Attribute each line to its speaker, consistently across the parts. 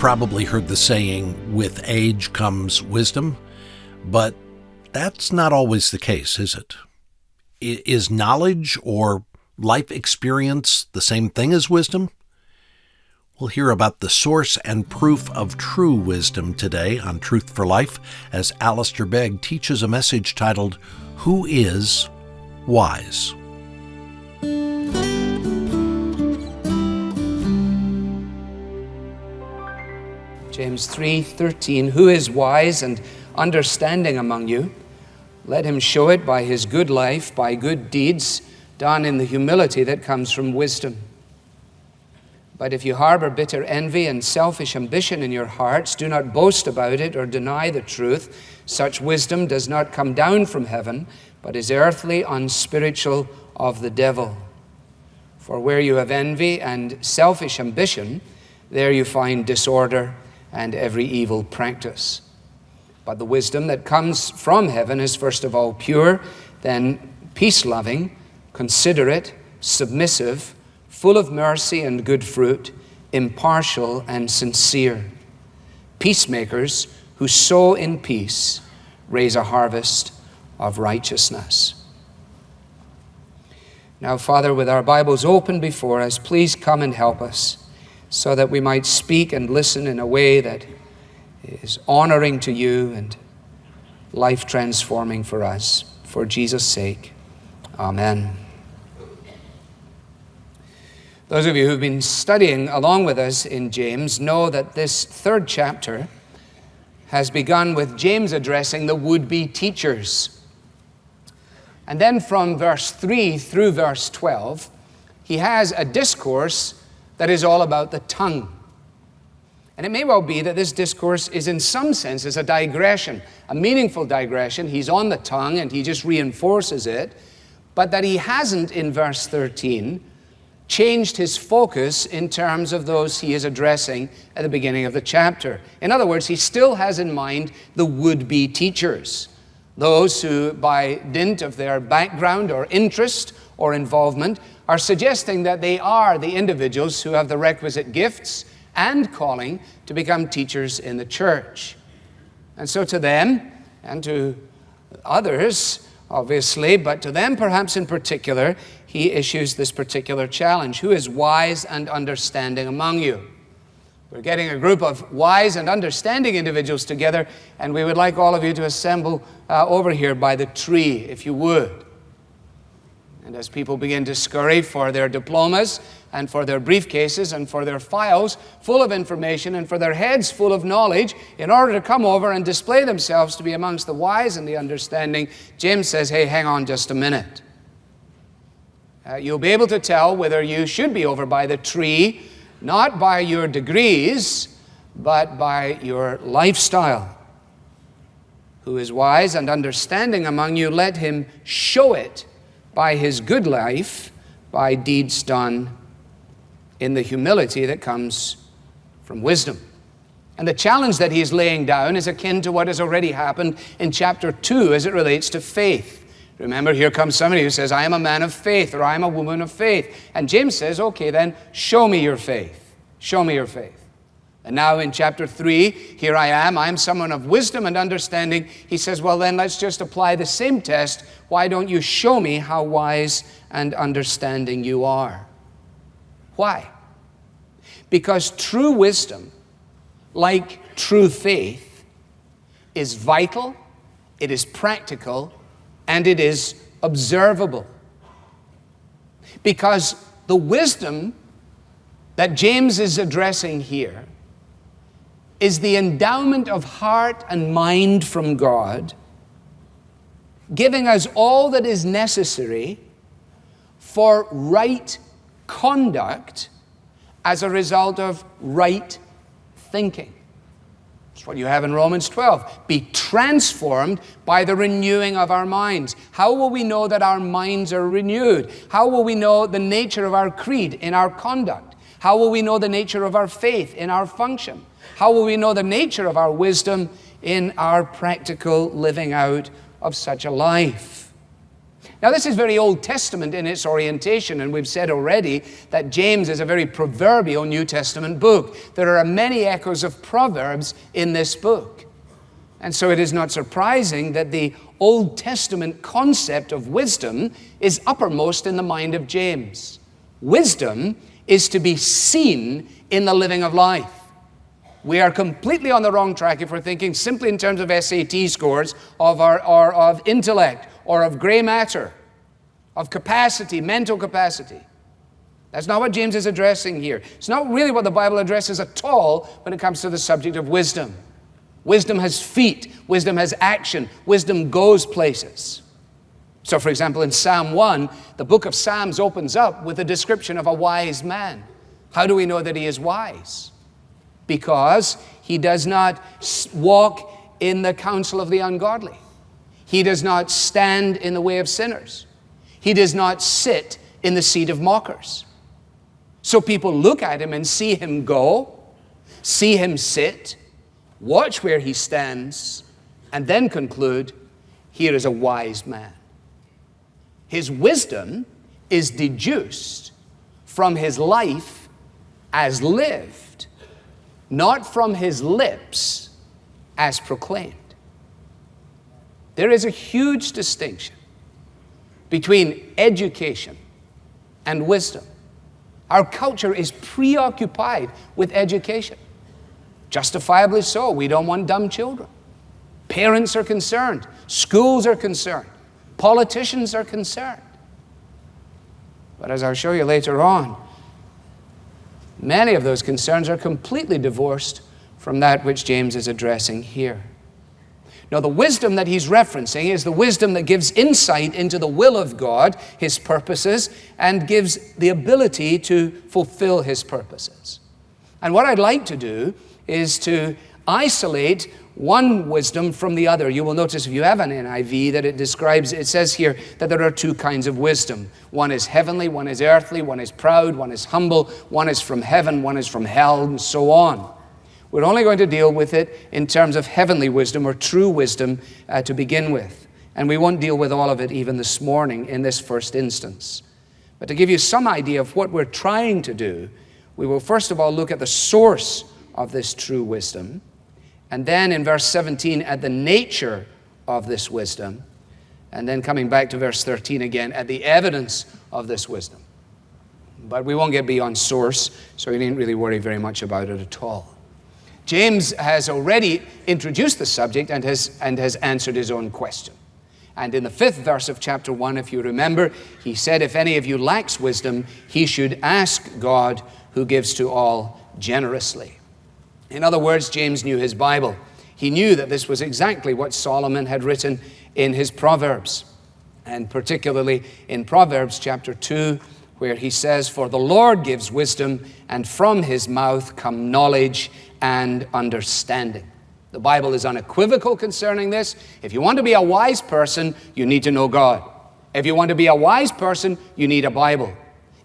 Speaker 1: probably heard the saying, with age comes wisdom, but that's not always the case, is it? Is knowledge or life experience the same thing as wisdom? We'll hear about the source and proof of true wisdom today on Truth for Life as Alistair Begg teaches a message titled, Who is Wise?
Speaker 2: James 3:13, who is wise and understanding among you? Let him show it by his good life, by good deeds, done in the humility that comes from wisdom. But if you harbor bitter envy and selfish ambition in your hearts, do not boast about it or deny the truth. Such wisdom does not come down from heaven, but is earthly, unspiritual, of the devil. For where you have envy and selfish ambition, there you find disorder and every evil practice. But the wisdom that comes from heaven is first of all pure, then peace-loving, considerate, submissive, full of mercy and good fruit, impartial and sincere. Peacemakers who sow in peace raise a harvest of righteousness. Now, Father, with our Bibles open before us, please come and help us so that we might speak and listen in a way that is honoring to you and life-transforming for us. For Jesus' sake, amen. Those of you who've been studying along with us in James know that this third chapter has begun with James addressing the would-be teachers. And then from verse 3 through verse 12, he has a discourse that is all about the tongue. And it may well be that this discourse is in some senses a digression, a meaningful digression. He's on the tongue and he just reinforces it, but that he hasn't, in verse 13, changed his focus in terms of those he is addressing at the beginning of the chapter. In other words, he still has in mind the would-be teachers, those who, by dint of their background or interest or involvement, are suggesting that they are the individuals who have the requisite gifts and calling to become teachers in the church. And so to them, and to others, obviously, but to them perhaps in particular, he issues this particular challenge. Who is wise and understanding among you? We're getting a group of wise and understanding individuals together, and we would like all of you to assemble over here by the tree, if you would. And as people begin to scurry for their diplomas and for their briefcases and for their files full of information and for their heads full of knowledge in order to come over and display themselves to be amongst the wise and the understanding, James says, hey, hang on just a minute. You'll be able to tell whether you should be over by the tree, not by your degrees, but by your lifestyle. Who is wise and understanding among you, let him show it by his good life, by deeds done in the humility that comes from wisdom. And the challenge that he's laying down is akin to what has already happened in chapter 2 as it relates to faith. Remember, here comes somebody who says, I am a man of faith, or I am a woman of faith. And James says, okay, then show me your faith. Show me your faith. And now in chapter 3, here I am someone of wisdom and understanding. He says, well then let's just apply the same test. Why don't you show me how wise and understanding you are? Why? Because true wisdom, like true faith, is vital, it is practical, and it is observable. Because the wisdom that James is addressing here is the endowment of heart and mind from God, giving us all that is necessary for right conduct as a result of right thinking. That's what you have in Romans 12. Be transformed by the renewing of our minds. How will we know that our minds are renewed? How will we know the nature of our creed in our conduct? How will we know the nature of our faith in our function? How will we know the nature of our wisdom in our practical living out of such a life? Now, this is very Old Testament in its orientation, and we've said already that James is a very proverbial New Testament book. There are many echoes of Proverbs in this book. And so it is not surprising that the Old Testament concept of wisdom is uppermost in the mind of James. Wisdom is to be seen in the living of life. We are completely on the wrong track if we're thinking simply in terms of SAT scores, or of intellect, or of gray matter, of capacity, mental capacity. That's not what James is addressing here. It's not really what the Bible addresses at all when it comes to the subject of wisdom. Wisdom has feet. Wisdom has action. Wisdom goes places. So, for example, in Psalm 1, the book of Psalms opens up with a description of a wise man. How do we know that he is wise? Because he does not walk in the counsel of the ungodly. He does not stand in the way of sinners. He does not sit in the seat of mockers. So people look at him and see him go, see him sit, watch where he stands, and then conclude, here is a wise man. His wisdom is deduced from his life as lived, not from his lips as proclaimed. There is a huge distinction between education and wisdom. Our culture is preoccupied with education. Justifiably so. We don't want dumb children. Parents are concerned. Schools are concerned. Politicians are concerned. But as I'll show you later on, many of those concerns are completely divorced from that which James is addressing here. Now, the wisdom that he's referencing is the wisdom that gives insight into the will of God, His purposes, and gives the ability to fulfill His purposes. And what I'd like to do is to isolate one wisdom from the other. You will notice if you have an NIV that it says here that there are two kinds of wisdom. One is heavenly, one is earthly, one is proud, one is humble, one is from heaven, one is from hell, and so on. We're only going to deal with it in terms of heavenly wisdom or true wisdom to begin with. And we won't deal with all of it even this morning in this first instance. But to give you some idea of what we're trying to do, we will first of all look at the source of this true wisdom. And then in verse 17, at the nature of this wisdom. And then coming back to verse 13 again, at the evidence of this wisdom. But we won't get beyond source, so you needn't really worry very much about it at all. James has already introduced the subject and has answered his own question. And in the 5th verse of chapter 1, if you remember, he said, if any of you lacks wisdom, he should ask God, who gives to all generously. In other words, James knew his Bible. He knew that this was exactly what Solomon had written in his Proverbs, and particularly in Proverbs chapter 2, where he says, for the Lord gives wisdom, and from his mouth come knowledge and understanding. The Bible is unequivocal concerning this. If you want to be a wise person, you need to know God. If you want to be a wise person, you need a Bible.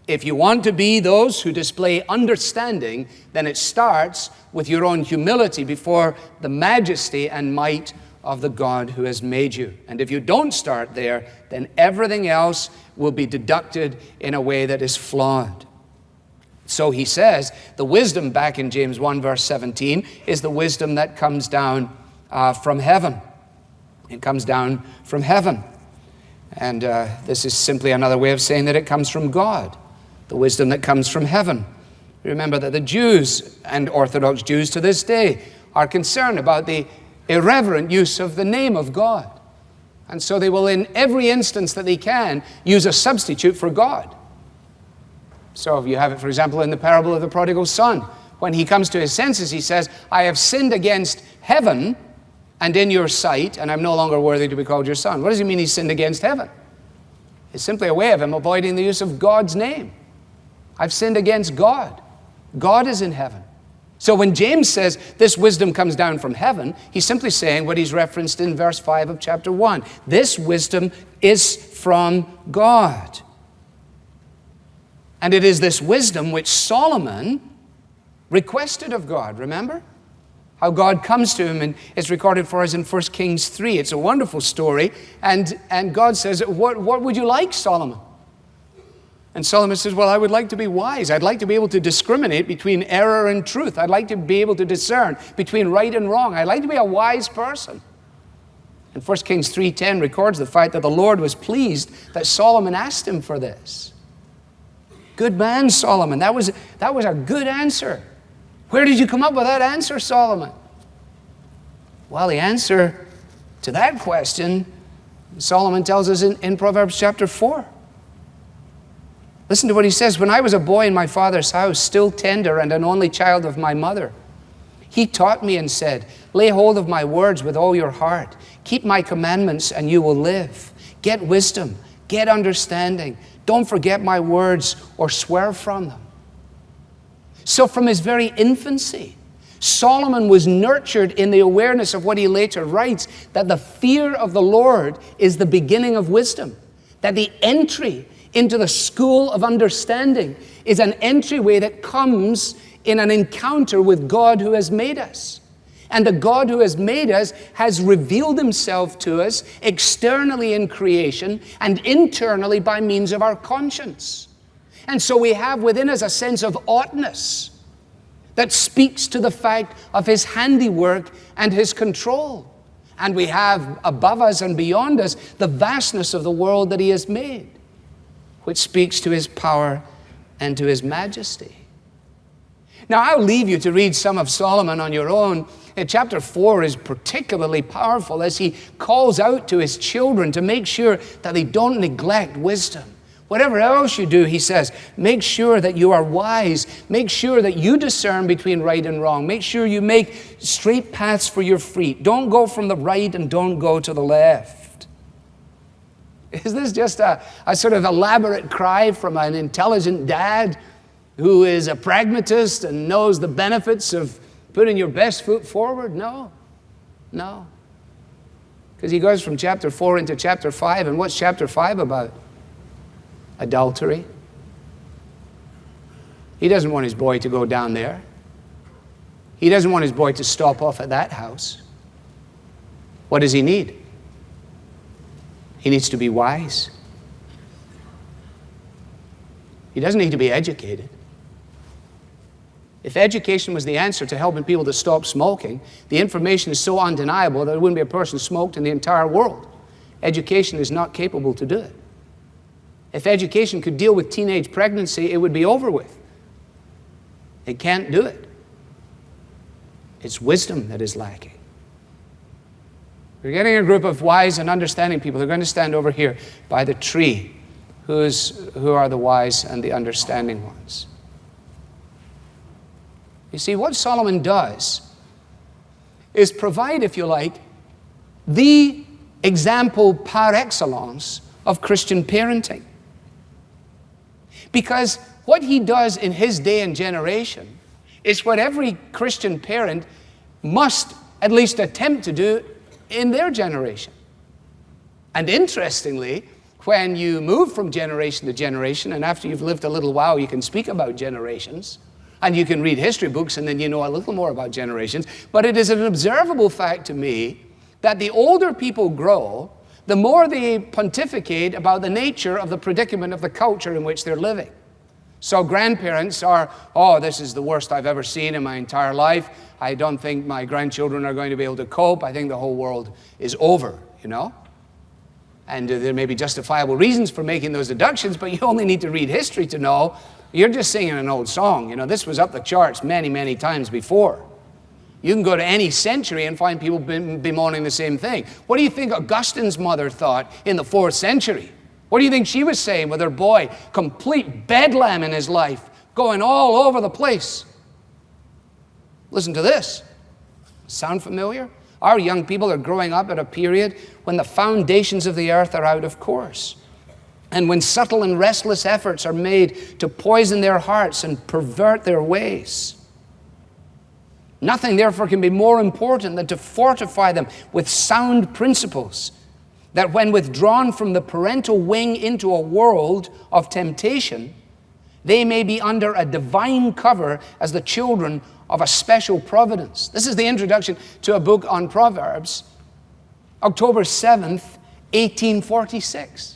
Speaker 2: If you want to be those who display understanding, then it starts with your own humility before the majesty and might of the God who has made you. And if you don't start there, then everything else will be deducted in a way that is flawed. So he says, the wisdom back in James 1 verse 17 is the wisdom that comes down from heaven. It comes down from heaven. And this is simply another way of saying that it comes from God. The wisdom that comes from heaven. Remember that the Jews and Orthodox Jews to this day are concerned about the irreverent use of the name of God. And so they will, in every instance that they can, use a substitute for God. So if you have it, for example, in the parable of the prodigal son, when he comes to his senses, he says, I have sinned against heaven and in your sight, and I'm no longer worthy to be called your son. What does he mean he's sinned against heaven? It's simply a way of him avoiding the use of God's name. I've sinned against God. God is in heaven. So when James says this wisdom comes down from heaven, he's simply saying what he's referenced in verse 5 of chapter 1. This wisdom is from God. And it is this wisdom which Solomon requested of God, remember? how God comes to him, and it's recorded for us in 1 Kings 3. It's a wonderful story. And God says, what would you like, Solomon? And Solomon says, well, I would like to be wise. I'd like to be able to discriminate between error and truth. I'd like to be able to discern between right and wrong. I'd like to be a wise person. And 1 Kings 3:10 records the fact that the Lord was pleased that Solomon asked him for this. Good man, Solomon. That was a good answer. Where did you come up with that answer, Solomon? Well, the answer to that question, Solomon tells us in Proverbs chapter 4. Listen to what he says. When I was a boy in my father's house, still tender and an only child of my mother, he taught me and said, lay hold of my words with all your heart. Keep my commandments and you will live. Get wisdom. Get understanding. Don't forget my words or swear from them. So from his very infancy, Solomon was nurtured in the awareness of what he later writes, that the fear of the Lord is the beginning of wisdom. That the entry into the school of understanding is an entryway that comes in an encounter with God who has made us. And the God who has made us has revealed himself to us externally in creation and internally by means of our conscience. And so we have within us a sense of oughtness that speaks to the fact of his handiwork and his control. And we have above us and beyond us the vastness of the world that he has made, which speaks to his power and to his majesty. Now, I'll leave you to read some of Solomon on your own. Chapter 4 is particularly powerful as he calls out to his children to make sure that they don't neglect wisdom. Whatever else you do, he says, make sure that you are wise. Make sure that you discern between right and wrong. Make sure you make straight paths for your feet. Don't go from the right and don't go to the left. Is this just a sort of elaborate cry from an intelligent dad who is a pragmatist and knows the benefits of putting your best foot forward? No. Because he goes from chapter 4 into chapter 5, and what's chapter 5 about? Adultery. He doesn't want his boy to go down there. He doesn't want his boy to stop off at that house. What does he need? He needs to be wise. He doesn't need to be educated. If education was the answer to helping people to stop smoking, the information is so undeniable that there wouldn't be a person smoked in the entire world. Education is not capable to do it. If education could deal with teenage pregnancy, it would be over with. It can't do it. It's wisdom that is lacking. We're getting a group of wise and understanding people. They're going to stand over here by the tree, who are the wise and the understanding ones. You see, what Solomon does is provide, if you like, the example par excellence of Christian parenting. Because what he does in his day and generation is what every Christian parent must at least attempt to do in their generation. And interestingly, when you move from generation to generation, and after you've lived a little while, you can speak about generations, and you can read history books, and then you know a little more about generations. But it is an observable fact to me that the older people grow, the more they pontificate about the nature of the predicament of the culture in which they're living. So grandparents are, oh, this is the worst I've ever seen in my entire life. I don't think my grandchildren are going to be able to cope. I think the whole world is over, you know. And there may be justifiable reasons for making those deductions, but you only need to read history to know you're just singing an old song. You know, this was up the charts many, many times before. You can go to any century and find people bemoaning the same thing. What do you think Augustine's mother thought in the 4th century? What do you think she was saying with her boy? Complete bedlam in his life, going all over the place. Listen to this. Sound familiar? Our young people are growing up at a period when the foundations of the earth are out of course, and when subtle and restless efforts are made to poison their hearts and pervert their ways. Nothing, therefore, can be more important than to fortify them with sound principles, that when withdrawn from the parental wing into a world of temptation, they may be under a divine cover as the children of a special providence. This is the introduction to a book on Proverbs, October 7th, 1846.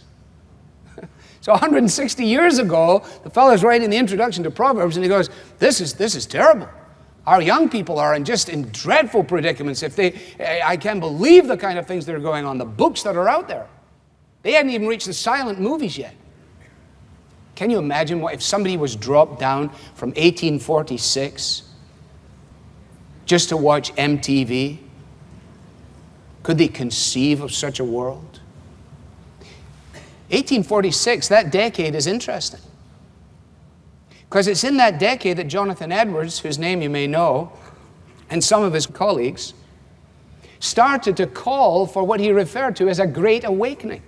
Speaker 2: So 160 years ago, the fellow's writing the introduction to Proverbs, and he goes, this is terrible. Our young people are in dreadful predicaments. I can't believe the kind of things that are going on, the books that are out there. They hadn't even reached the silent movies yet. Can you imagine what if somebody was dropped down from 1846 just to watch MTV? Could they conceive of such a world? 1846, that decade is interesting. Because it's in that decade that Jonathan Edwards, whose name you may know, and some of his colleagues, started to call for what he referred to as a great awakening.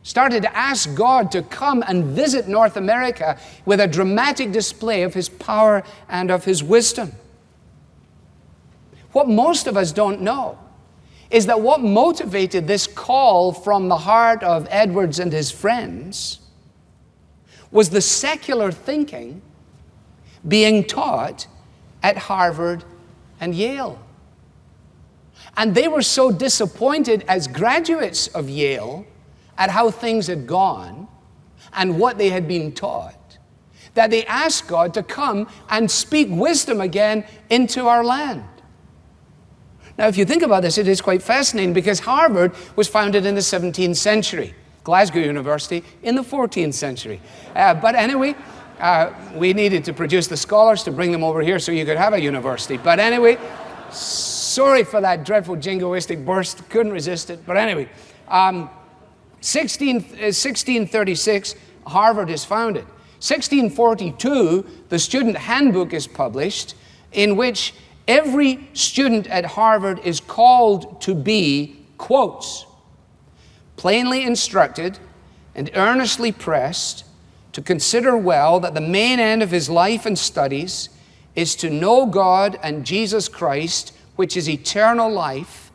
Speaker 2: Started to ask God to come and visit North America with a dramatic display of his power and of his wisdom. What most of us don't know is that what motivated this call from the heart of Edwards and his friends was the secular thinking being taught at Harvard and Yale. And they were so disappointed as graduates of Yale at how things had gone and what they had been taught that they asked God to come and speak wisdom again into our land. Now, if you think about this, it is quite fascinating because Harvard was founded in the 17th century. Glasgow University in the 14th century. But anyway, we needed to produce the scholars to bring them over here so you could have a university. But anyway, sorry for that dreadful jingoistic burst. Couldn't resist it. But anyway, 1636, Harvard is founded. 1642, the student handbook is published in which every student at Harvard is called to be, quotes, plainly instructed and earnestly pressed to consider well that the main end of his life and studies is to know God and Jesus Christ, which is eternal life,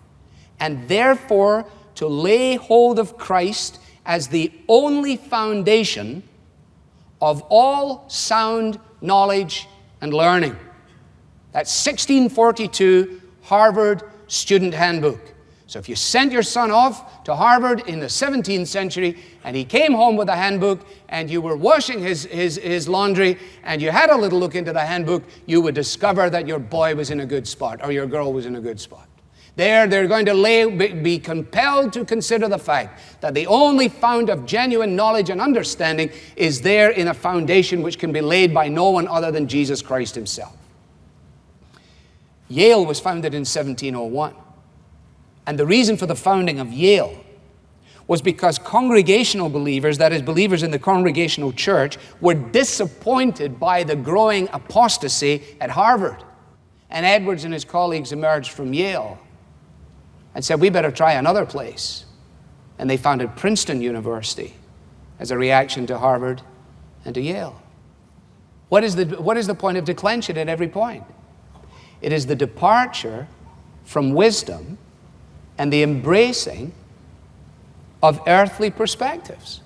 Speaker 2: and therefore to lay hold of Christ as the only foundation of all sound knowledge and learning. That's 1642 Harvard Student Handbook. So if you sent your son off to Harvard in the 17th century and he came home with a handbook and you were washing his laundry and you had a little look into the handbook, you would discover that your boy was in a good spot or your girl was in a good spot. They're going to be compelled to consider the fact that the only fount of genuine knowledge and understanding is there in a foundation which can be laid by no one other than Jesus Christ himself. Yale was founded in 1701. And the reason for the founding of Yale was because congregational believers, that is, believers in the congregational church, were disappointed by the growing apostasy at Harvard. And Edwards and his colleagues emerged from Yale and said, we better try another place. And they founded Princeton University as a reaction to Harvard and to Yale. What is the point of declension at every point? It is the departure from wisdom and the embracing of earthly perspectives.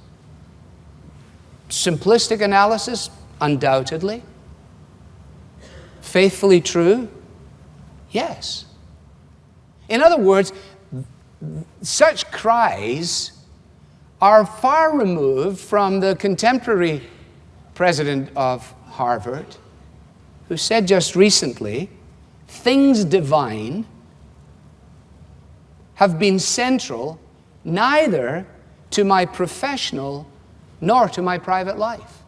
Speaker 2: Simplistic analysis, undoubtedly. Faithfully true? Yes. In other words, such cries are far removed from the contemporary president of Harvard, who said just recently, things divine have been central neither to my professional nor to my private life.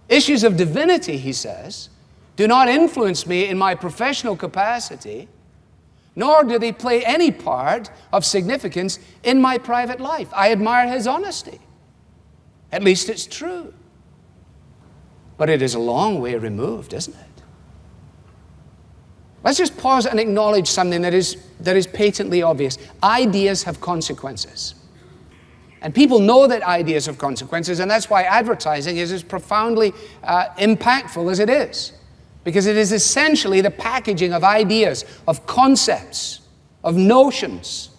Speaker 2: Issues of divinity, he says, do not influence me in my professional capacity, nor do they play any part of significance in my private life. I admire his honesty. At least it's true. But it is a long way removed, isn't it? Let's just pause and acknowledge something that is patently obvious. Ideas have consequences. And people know that ideas have consequences, and that's why advertising is as profoundly impactful as it is. Because it is essentially the packaging of ideas, of concepts, of notions.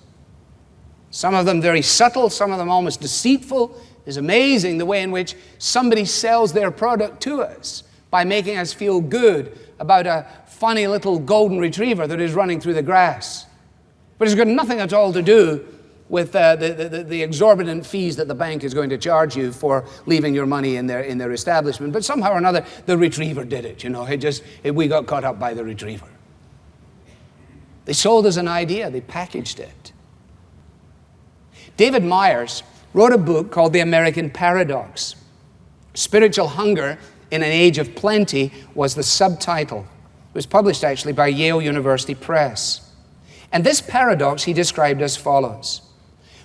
Speaker 2: Some of them very subtle, some of them almost deceitful. It's amazing the way in which somebody sells their product to us by making us feel good about a funny little golden retriever that is running through the grass. But it's got nothing at all to do with the exorbitant fees that the bank is going to charge you for leaving your money in their establishment. But somehow or another, the retriever did it. We got caught up by the retriever. They sold us an idea. They packaged it. David Myers wrote a book called The American Paradox. Spiritual Hunger in an Age of Plenty was the subtitle. It was published actually by Yale University Press. And this paradox he described as follows.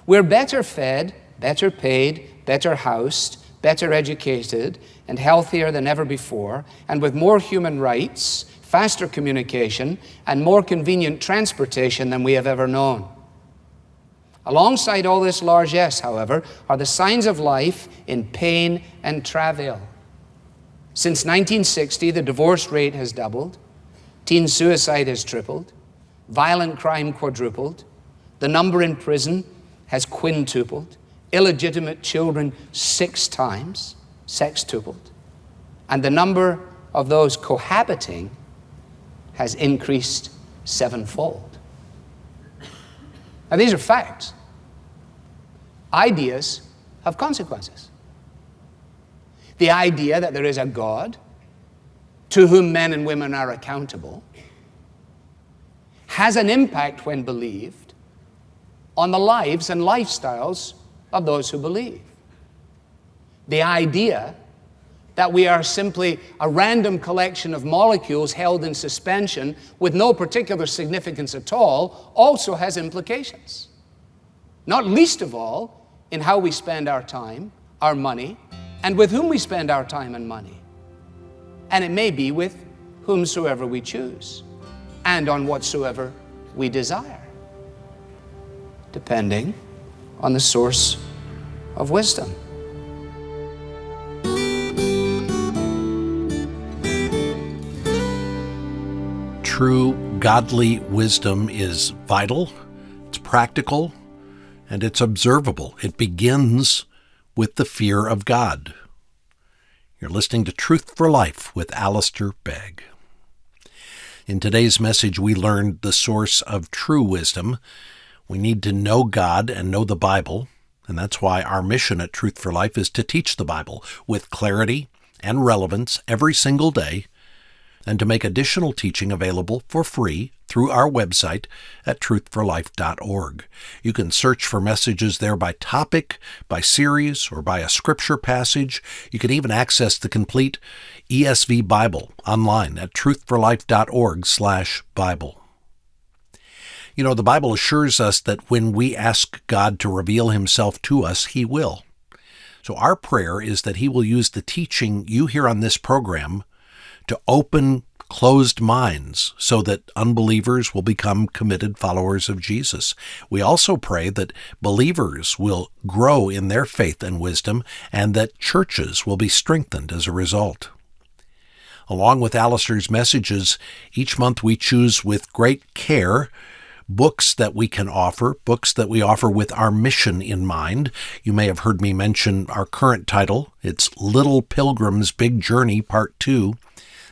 Speaker 2: We're better fed, better paid, better housed, better educated, and healthier than ever before, and with more human rights, faster communication, and more convenient transportation than we have ever known. Alongside all this largesse, however, are the signs of life in pain and travail. Since 1960, the divorce rate has doubled, teen suicide has tripled, violent crime quadrupled, the number in prison has quintupled, illegitimate children 6 times, sextupled, and the number of those cohabiting has increased 7-fold. Now, these are facts. Ideas have consequences. The idea that there is a God to whom men and women are accountable has an impact when believed on the lives and lifestyles of those who believe. The idea that we are simply a random collection of molecules held in suspension with no particular significance at all also has implications. Not least of all in how we spend our time, our money, and with whom we spend our time and money. And it may be with whomsoever we choose and on whatsoever we desire, depending on the source of wisdom.
Speaker 1: True godly wisdom is vital, it's practical, and it's observable. It begins with the fear of God. You're listening to Truth for Life with Alistair Begg. In today's message, we learned the source of true wisdom. We need to know God and know the Bible, and that's why our mission at Truth for Life is to teach the Bible with clarity and relevance every single day, and to make additional teaching available for free through our website at truthforlife.org. You can search for messages there by topic, by series, or by a scripture passage. You can even access the complete ESV Bible online at truthforlife.org/Bible. You know, the Bible assures us that when we ask God to reveal himself to us, he will. So our prayer is that he will use the teaching you hear on this program to open closed minds so that unbelievers will become committed followers of Jesus. We also pray that believers will grow in their faith and wisdom and that churches will be strengthened as a result. Along with Alistair's messages, each month we choose with great care books that we can offer, books that we offer with our mission in mind. You may have heard me mention our current title. It's Little Pilgrim's Big Journey, Part 2.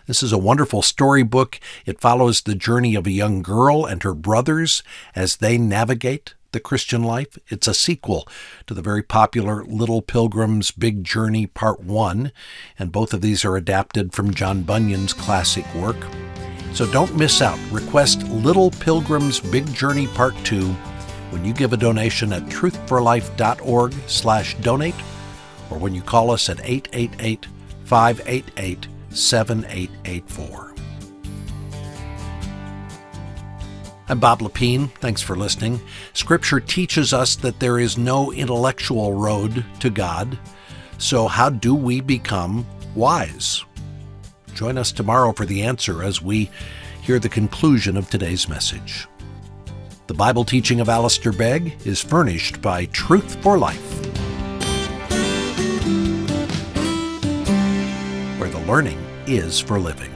Speaker 1: This is a wonderful storybook. It follows the journey of a young girl and her brothers as they navigate the Christian life. It's a sequel to the very popular Little Pilgrim's Big Journey, Part 1, and both of these are adapted from John Bunyan's classic work. So don't miss out. Request Little Pilgrim's Big Journey Part 2 when you give a donation at truthforlife.org/donate or when you call us at 888-588-7884. I'm Bob Lepine. Thanks for listening. Scripture teaches us that there is no intellectual road to God. So how do we become wise? Join us tomorrow for the answer as we hear the conclusion of today's message. The Bible teaching of Alistair Begg is furnished by Truth for Life, where the learning is for living.